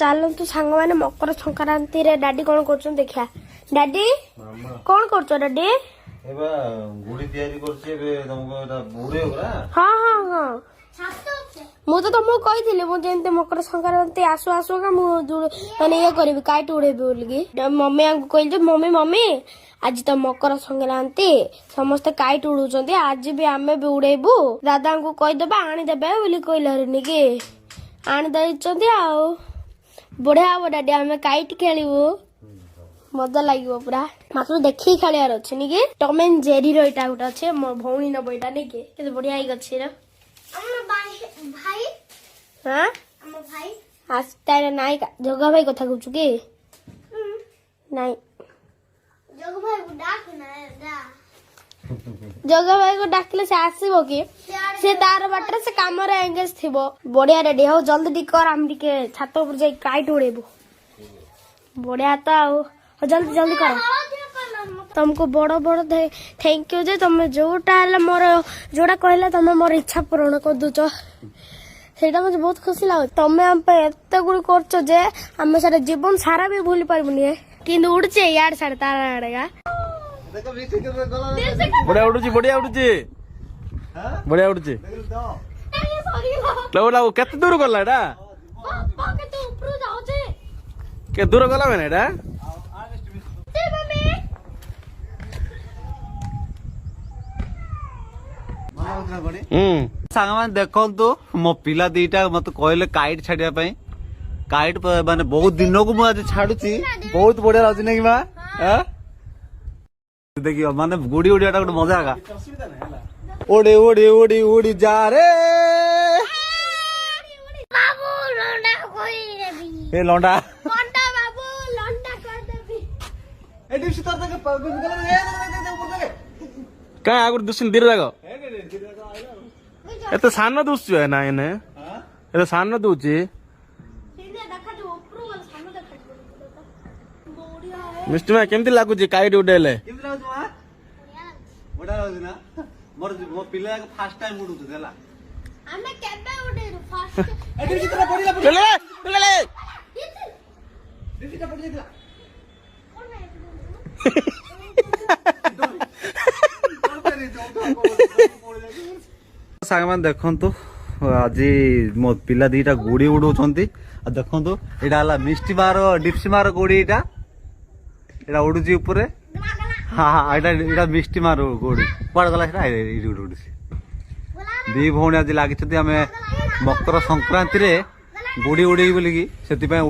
चलतु सांग मैंने मकर संक्रांति रे डाडी कौन कर देखा डाडी कौन कर डाडी गुड़ी तैयारी करछे बे तुमको एटा बुड़े होरा हाँ हाँ हाँ मु तो तुमको कही मुझे मकर संक्रांति आसु आसु का माने ये करी काइट उड़ेबी बोलिकी मम्मी कहली मम्मी मम्मी आज तो मकर संक्रांति समस्ते काइट उड़ुचंती आज भी आमे भी उड़ेबू दादा को कहीदेबा आनीदेबे बोली कहले कि आनीदे आउ बढ़िया हम डाडी आमे काइट खेलू मजा लगे पूरा मात्र देखी खेलार अच्छे नी कि टम एंड जेरी रहा गोटे अच्छे मो भौणी नब यहाँ नहीं कि बढ़िया ही तार नाई जगा भाई कथा कहूँ कि नाई जगा भाई को डाकिले से आसब कि से तार बाटर से काम एंगेज थी बढ़िया रेडी हो जल्दी टी कर आम टे छात उपर जा काइट उड़ेबू बढ़िया तो आउ जल्दी जल्दी कर तुमको बड़ बड़ थैंक यू जे तुम जोटा मोर जोटा कहला तुम मोर इच्छा पूरण कर दूच सेटा मुझे बहुत खुशी लगे तुम आम एत गुड़ कर जे आम सारा जीवन सारा भी भूली पारबुनि कि उड़चे यार साढ़े तार आड़ेगा बढ़िया उड़ुची बढ़िया उड़ुची बढ़िया उड़ुची लगो केते दूर गला एटा के दूर गला मैंने एटा सांग मैंने देखु मो पिला दीटा मत कहले काइट छाड़िया काइट माने बहुत दिन को मुझे छाड़ुची बहुत बढ़िया लगे ना कि माँ देखियो माने गुड़ी उड़िया गोटे मजा आगा ओडी ओडी ओडी ओडी जा रे ए लौंडा क्या आगुर दुसिन दीर जागो एत सान दूसु है ना इने एत सान दूची मिस्टर मैं केमती लागुची काइट उडेले मोर मो पिला फर्स्ट टाइम उडुछ देला हमें केबे उडेरु फर्स्ट एडी चित्र पडिला चले चले चित्र पडि दिला सांग मान देखंतु आज मो पिला दीटा गुड़ी उडुछंती आ देखंतु एडा हला मिष्टी मार डिप्सी मार गुड़ी एडा उडुची ऊपरे हाँ हाँ एडा मिष्टी मार गुड़ी कुआड़ गला सेटा एडी उडुची दी भौणी आज लागिछथि हमें मकर संक्रांति रे गुड़ी उड़ेई बोलिकी सेति